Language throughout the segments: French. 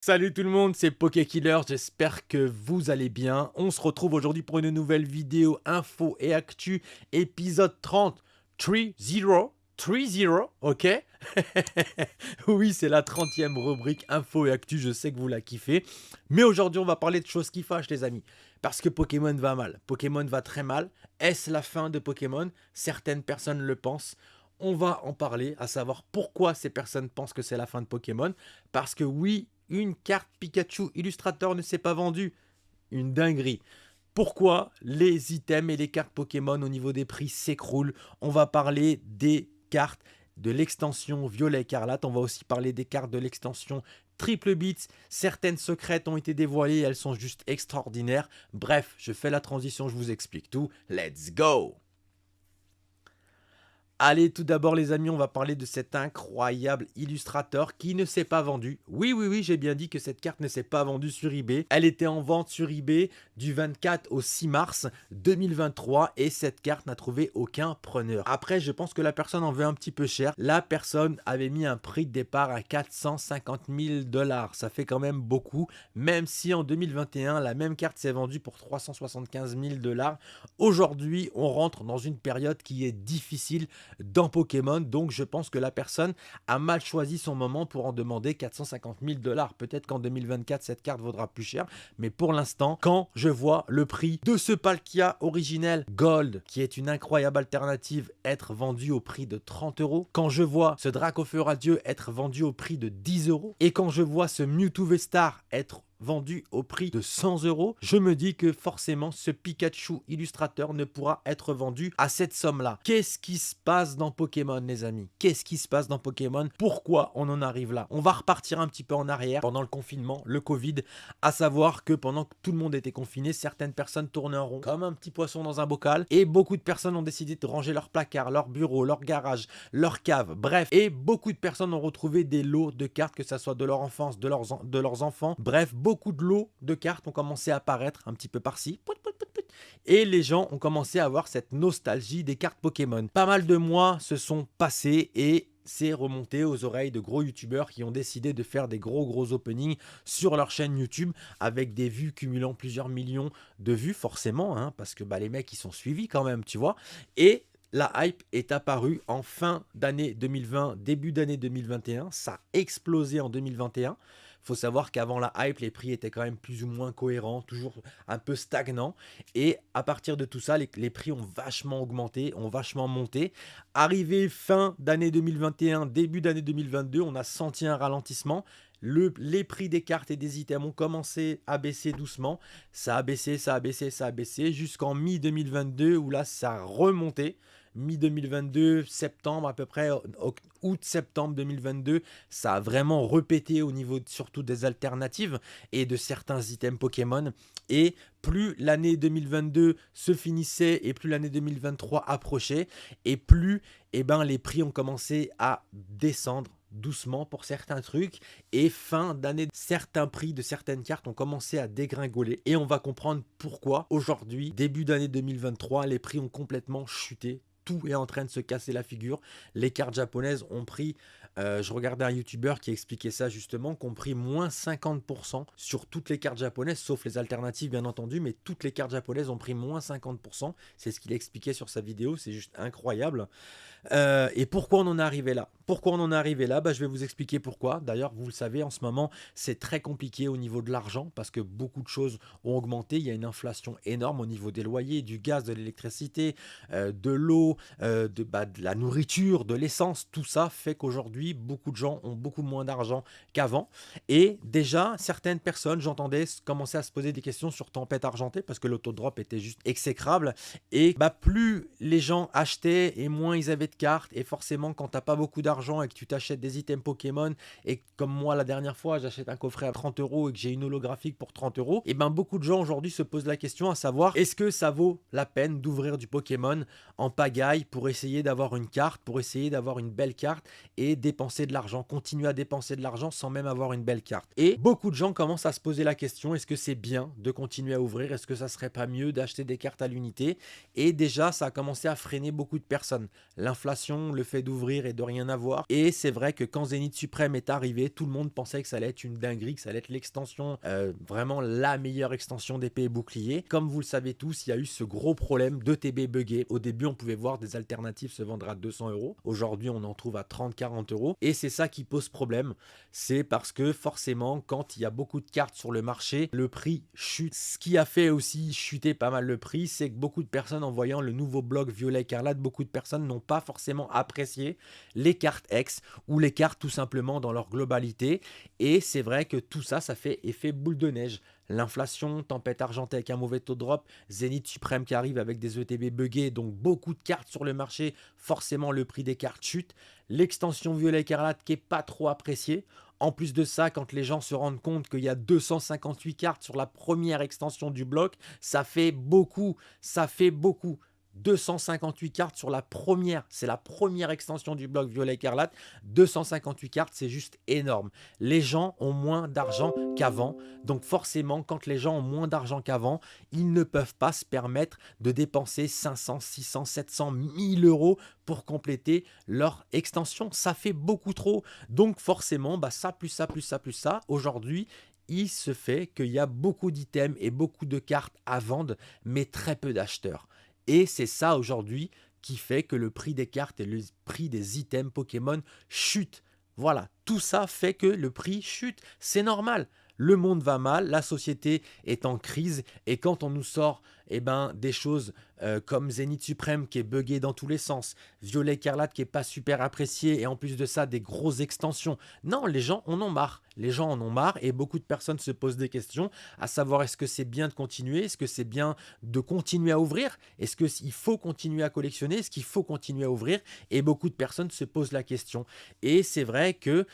Salut tout le monde, c'est PokéKiller, j'espère que vous allez bien. On se retrouve aujourd'hui pour une nouvelle vidéo info et actu, épisode 30, 30, 30, ok. Oui, c'est la 30e rubrique info et actu, je sais que vous la kiffez. Mais aujourd'hui, on va parler de choses qui fâchent, les amis. Parce que Pokémon va mal, Pokémon va très mal. Est-ce la fin de Pokémon? Certaines personnes le pensent. On va en parler, à savoir pourquoi ces personnes pensent que c'est la fin de Pokémon. Parce que oui, une carte Pikachu Illustrator ne s'est pas vendue. Une dinguerie. Pourquoi les items et les cartes Pokémon au niveau des prix s'écroulent? On va parler des cartes de l'extension Violet Écarlate. On va aussi parler des cartes de l'extension Triple Beats. Certaines secrètes ont été dévoilées, elles sont juste extraordinaires. Bref, je fais la transition, je vous explique tout. Let's go! Allez, tout d'abord les amis, on va parler de cet incroyable illustrateur qui ne s'est pas vendu. Oui, j'ai bien dit que cette carte ne s'est pas vendue sur eBay. Elle était en vente sur eBay du 24 au 6 mars 2023 et cette carte n'a trouvé aucun preneur. Après, je pense que la personne en veut un petit peu cher. La personne avait mis un prix de départ à 450 000 $. Ça fait quand même beaucoup, même si en 2021, la même carte s'est vendue pour 375 000 $. Aujourd'hui, on rentre dans une période qui est difficile dans Pokémon. Donc je pense que la personne a mal choisi son moment pour en demander 450 000 $. Peut-être qu'en 2024, cette carte vaudra plus cher. Mais pour l'instant, quand je vois le prix de ce Palkia originel Gold, qui est une incroyable alternative, être vendu au prix de 30 €, quand je vois ce Dracofeu radieux être vendu au prix de 10 €, et quand je vois ce Mewtwo V-Star être vendu au prix de 100 €, je me dis que forcément ce Pikachu illustrateur ne pourra être vendu à cette somme-là. Qu'est-ce qui se passe dans Pokémon, les amis? Qu'est-ce qui se passe dans Pokémon? Pourquoi on en arrive là? On va repartir un petit peu en arrière pendant le confinement, le Covid, à savoir que pendant que tout le monde était confiné, certaines personnes tournaient en rond comme un petit poisson dans un bocal et beaucoup de personnes ont décidé de ranger leur placard, leur bureau, leur garage, leur cave, bref. Et beaucoup de personnes ont retrouvé des lots de cartes, que ce soit de leur enfance, de leurs enfants, bref, beaucoup de lots de cartes ont commencé à apparaître un petit peu par-ci. Et les gens ont commencé à avoir cette nostalgie des cartes Pokémon. Pas mal de mois se sont passés et c'est remonté aux oreilles de gros youtubeurs qui ont décidé de faire des gros openings sur leur chaîne YouTube avec des vues cumulant plusieurs millions de vues forcément, hein, parce que les mecs ils sont suivis quand même, tu vois. Et la hype est apparue en fin d'année 2020, début d'année 2021. Ça a explosé en 2021. Il faut savoir qu'avant la hype, les prix étaient quand même plus ou moins cohérents, toujours un peu stagnants. Et à partir de tout ça, les prix ont vachement augmenté, ont vachement monté. Arrivé fin d'année 2021, début d'année 2022, on a senti un ralentissement. Les prix des cartes et des items ont commencé à baisser doucement. Ça a baissé, jusqu'en mi-2022 où là, ça a remonté. Mi-2022, septembre à peu près, août-septembre 2022, ça a vraiment repété au niveau surtout des alternatives et de certains items Pokémon. Et plus l'année 2022 se finissait et plus l'année 2023 approchait, et plus les prix ont commencé à descendre doucement pour certains trucs, et fin d'année, certains prix de certaines cartes ont commencé à dégringoler et on va comprendre pourquoi aujourd'hui, début d'année 2023, les prix ont complètement chuté. Tout est en train de se casser la figure. Les cartes japonaises ont pris, je regardais un youtubeur qui expliquait ça justement, qu'ont pris moins 50% sur toutes les cartes japonaises, sauf les alternatives bien entendu, mais toutes les cartes japonaises ont pris moins 50%. C'est ce qu'il expliquait sur sa vidéo, c'est juste incroyable. Et pourquoi on en est arrivé là? Pourquoi on en est arrivé là? Je vais vous expliquer pourquoi. D'ailleurs, vous le savez, en ce moment, c'est très compliqué au niveau de l'argent parce que beaucoup de choses ont augmenté. Il y a une inflation énorme au niveau des loyers, du gaz, de l'électricité, de l'eau, de la nourriture, de l'essence. Tout ça fait qu'aujourd'hui, beaucoup de gens ont beaucoup moins d'argent qu'avant. Et déjà, certaines personnes, j'entendais commencer à se poser des questions sur Tempête Argentée parce que l'autodrop était juste exécrable. Et plus les gens achetaient et moins ils avaient de cartes, et forcément quand t'as pas beaucoup d'argent et que tu t'achètes des items Pokémon, et comme moi la dernière fois j'achète un coffret à 30 € et que j'ai une holographique pour 30 €, et beaucoup de gens aujourd'hui se posent la question à savoir, est-ce que ça vaut la peine d'ouvrir du Pokémon en pagaille pour essayer d'avoir une carte, pour essayer d'avoir une belle carte et dépenser de l'argent, continuer à dépenser de l'argent sans même avoir une belle carte. Et beaucoup de gens commencent à se poser la question, est-ce que c'est bien de continuer à ouvrir? Est-ce que ça serait pas mieux d'acheter des cartes à l'unité? Et déjà ça a commencé à freiner beaucoup de personnes. l'inflation, le fait d'ouvrir et de rien avoir. Et c'est vrai que quand Zénith Suprême est arrivé, tout le monde pensait que ça allait être une dinguerie, que ça allait être l'extension, vraiment la meilleure extension d'épée et bouclier. Comme vous le savez tous, il y a eu ce gros problème d'ETB buggé. Au début, on pouvait voir des alternatives se vendre à 200 €. Aujourd'hui, on en trouve à 30-40 €. Et c'est ça qui pose problème. C'est parce que forcément, quand il y a beaucoup de cartes sur le marché, le prix chute. Ce qui a fait aussi chuter pas mal le prix, c'est que beaucoup de personnes, en voyant le nouveau bloc Violet Écarlate, beaucoup de personnes n'ont pas forcément apprécié les cartes X ou les cartes tout simplement dans leur globalité. Et c'est vrai que tout ça, ça fait effet boule de neige. L'inflation, Tempête Argentée avec un mauvais taux de drop, Zénith Suprême qui arrive avec des ETB buggés, donc beaucoup de cartes sur le marché, forcément le prix des cartes chute. L'extension Violet Écarlate qui n'est pas trop appréciée. En plus de ça, quand les gens se rendent compte qu'il y a 258 cartes sur la première extension du bloc, ça fait beaucoup, ça fait beaucoup. 258 cartes sur la première, c'est la première extension du bloc Violet Écarlate. 258 cartes, c'est juste énorme. Les gens ont moins d'argent qu'avant, donc forcément, quand les gens ont moins d'argent qu'avant, ils ne peuvent pas se permettre de dépenser 500, 600, 700, 1000 € pour compléter leur extension. Ça fait beaucoup trop. Donc forcément, ça plus ça plus ça plus ça, aujourd'hui, il se fait qu'il y a beaucoup d'items et beaucoup de cartes à vendre, mais très peu d'acheteurs. Et c'est ça aujourd'hui qui fait que le prix des cartes et le prix des items Pokémon chute. Voilà, tout ça fait que le prix chute. C'est normal. Le monde va mal, la société est en crise et quand on nous sort des choses comme Zénith Suprême qui est buggé dans tous les sens, Violet Écarlate qui est pas super apprécié et en plus de ça des grosses extensions. Non, les gens en ont marre. Les gens en ont marre et beaucoup de personnes se posent des questions à savoir est-ce que c'est bien de continuer, est-ce que c'est bien de continuer à ouvrir, est-ce qu'il faut continuer à collectionner, est-ce qu'il faut continuer à ouvrir et beaucoup de personnes se posent la question. Et c'est vrai que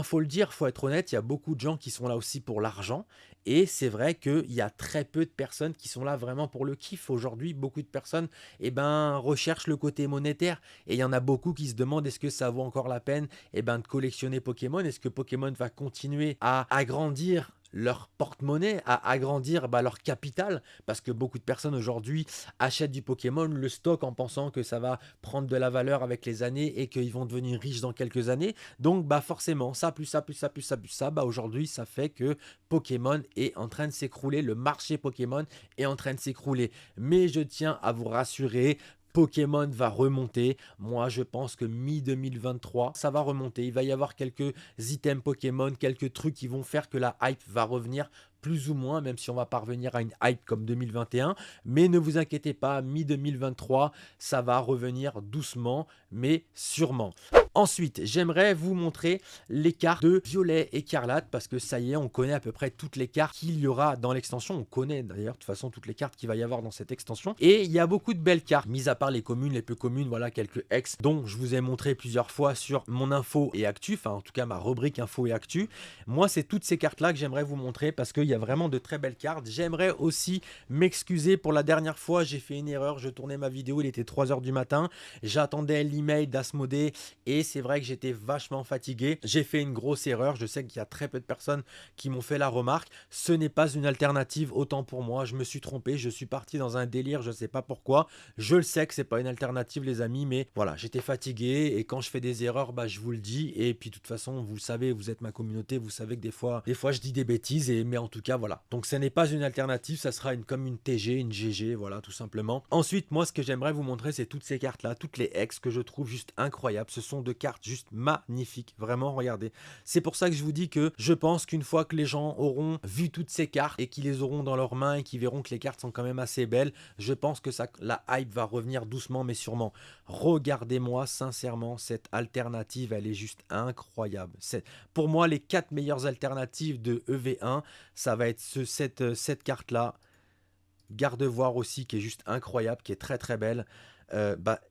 faut le dire, faut être honnête, il y a beaucoup de gens qui sont là aussi pour l'argent. Et c'est vrai qu'il y a très peu de personnes qui sont là vraiment pour le kiff. Aujourd'hui, beaucoup de personnes recherchent le côté monétaire. Et il y en a beaucoup qui se demandent est-ce que ça vaut encore la peine de collectionner Pokémon. Est-ce que Pokémon va continuer à agrandir leur porte-monnaie, à agrandir leur capital, parce que beaucoup de personnes aujourd'hui achètent du Pokémon, le stock en pensant que ça va prendre de la valeur avec les années et qu'ils vont devenir riches dans quelques années. Donc forcément, ça plus ça plus ça plus ça plus ça, aujourd'hui ça fait que Pokémon est en train de s'écrouler, le marché Pokémon est en train de s'écrouler. Mais je tiens à vous rassurer, Pokémon va remonter. Moi, je pense que mi-2023, ça va remonter. Il va y avoir quelques items Pokémon, quelques trucs qui vont faire que la hype va revenir plus ou moins, même si on va parvenir à une hype comme 2021. Mais ne vous inquiétez pas, mi-2023, ça va revenir doucement, mais sûrement. Ensuite, j'aimerais vous montrer les cartes de Violet Écarlate parce que ça y est, on connaît à peu près toutes les cartes qu'il y aura dans l'extension. On connaît d'ailleurs de toute façon toutes les cartes qu'il va y avoir dans cette extension. Et il y a beaucoup de belles cartes, mis à part les communes, les peu communes, voilà quelques ex dont je vous ai montré plusieurs fois sur mon info et actu, enfin en tout cas ma rubrique info et actu. Moi, c'est toutes ces cartes-là que j'aimerais vous montrer parce qu'il y a vraiment de très belles cartes. J'aimerais aussi m'excuser pour la dernière fois, j'ai fait une erreur, je tournais ma vidéo, il était 3 h du matin, j'attendais l'email d'Asmodée et c'est vrai que j'étais vachement fatigué. J'ai fait une grosse erreur. Je sais qu'il y a très peu de personnes qui m'ont fait la remarque. Ce n'est pas une alternative, autant pour moi. Je me suis trompé. Je suis parti dans un délire. Je ne sais pas pourquoi. Je le sais que c'est pas une alternative, les amis, mais voilà, j'étais fatigué et quand je fais des erreurs, je vous le dis. Et puis de toute façon, vous le savez, vous êtes ma communauté, vous savez que des fois je dis des bêtises. Mais en tout cas, voilà. Donc ce n'est pas une alternative. Ça sera comme une TG, une GG, voilà, tout simplement. Ensuite, moi, ce que j'aimerais vous montrer, c'est toutes ces cartes-là, toutes les ex que je trouve juste incroyables. Ce sont de cartes juste magnifiques, vraiment, regardez. C'est pour ça que je vous dis que je pense qu'une fois que les gens auront vu toutes ces cartes et qu'ils les auront dans leurs mains et qu'ils verront que les cartes sont quand même assez belles, je pense que la hype va revenir doucement mais sûrement. Regardez-moi sincèrement cette alternative, elle est juste incroyable. Pour moi, les 4 meilleures alternatives de EV1, ça va être cette carte-là. Garde-voir aussi qui est juste incroyable, qui est très très belle.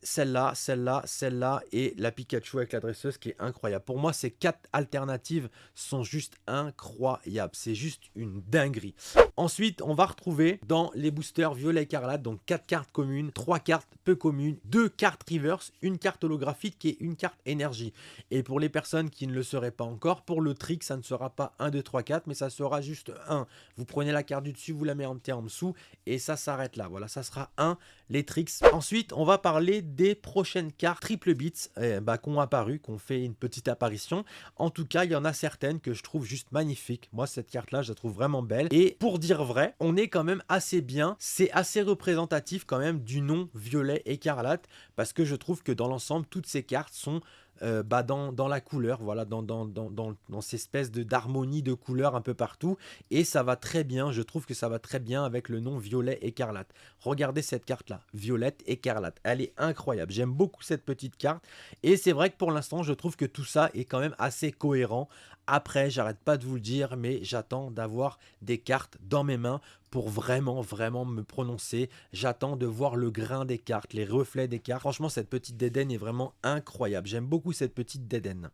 Celle-là, celle-là, celle-là et la Pikachu avec la dresseuse qui est incroyable. Pour moi, ces 4 alternatives sont juste incroyables. C'est juste une dinguerie. Ensuite, on va retrouver dans les boosters Violet Écarlate, donc 4 cartes communes, 3 cartes peu communes, 2 cartes reverse, une carte holographique et une carte énergie. Et pour les personnes qui ne le seraient pas encore, pour le trick, ça ne sera pas 1, 2, 3, 4, mais ça sera juste 1. Vous prenez la carte du dessus, vous la mettez en dessous et ça s'arrête là. Voilà, ça sera 1, les tricks. Ensuite, on va va parler des prochaines cartes triple bits qui ont apparu, qui ont fait une petite apparition. En tout cas, il y en a certaines que je trouve juste magnifiques. Moi, cette carte-là, je la trouve vraiment belle. Et pour dire vrai, on est quand même assez bien. C'est assez représentatif quand même du nom violet écarlate, parce que je trouve que dans l'ensemble, toutes ces cartes sont dans la couleur, voilà, dans ces espèces d'harmonie de couleurs un peu partout, et ça va très bien, je trouve que ça va très bien avec le nom violet écarlate. Regardez cette carte là, violette écarlate, elle est incroyable, j'aime beaucoup cette petite carte, et c'est vrai que pour l'instant je trouve que tout ça est quand même assez cohérent. Après, j'arrête pas de vous le dire, mais j'attends d'avoir des cartes dans mes mains pour vraiment me prononcer. J'attends de voir le grain des cartes, les reflets des cartes. Franchement, cette petite Dédenne est vraiment incroyable. J'aime beaucoup cette petite Dédenne.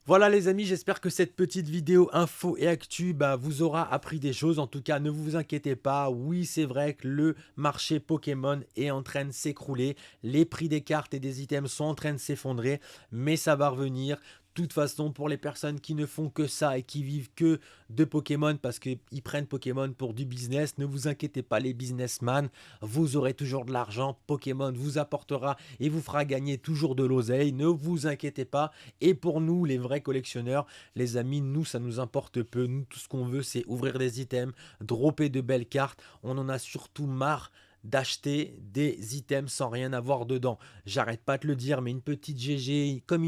Voilà les amis, j'espère que cette petite vidéo info et actu vous aura appris des choses. En tout cas, ne vous inquiétez pas. Oui, c'est vrai que le marché Pokémon est en train de s'écrouler. Les prix des cartes et des items sont en train de s'effondrer, mais ça va revenir. De toute façon, pour les personnes qui ne font que ça et qui vivent que de Pokémon parce qu'ils prennent Pokémon pour du business, ne vous inquiétez pas les businessmen, vous aurez toujours de l'argent, Pokémon vous apportera et vous fera gagner toujours de l'oseille, ne vous inquiétez pas. Et pour nous, les vrais collectionneurs, les amis, nous ça nous importe peu, nous tout ce qu'on veut c'est ouvrir des items, dropper de belles cartes, on en a surtout marre d'acheter des items sans rien avoir dedans. J'arrête pas de le dire, mais une petite GG, comme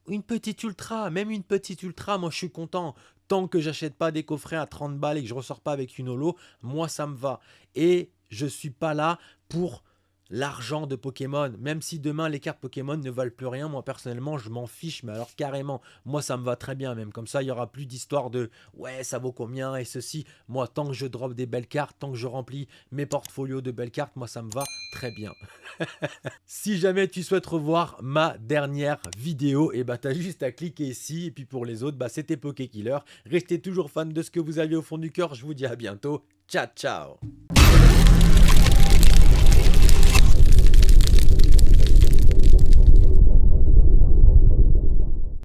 une petite ultra, même une petite ultra, moi je suis content. Tant que j'achète pas des coffrets à 30 balles et que je ressors pas avec une holo, moi ça me va. Et je suis pas là pour l'argent de Pokémon. Même si demain les cartes Pokémon ne valent plus rien, moi personnellement je m'en fiche, mais alors carrément, moi ça me va très bien même. Comme ça il y aura plus d'histoire de ouais ça vaut combien et ceci. Moi tant que je drop des belles cartes, tant que je remplis mes portfolios de belles cartes, moi ça me va très bien. Si jamais tu souhaites revoir ma dernière vidéo, et t'as juste à cliquer ici. Et puis pour les autres, c'était PokéKiller. Restez toujours fan de ce que vous avez au fond du cœur. Je vous dis à bientôt. Ciao ciao.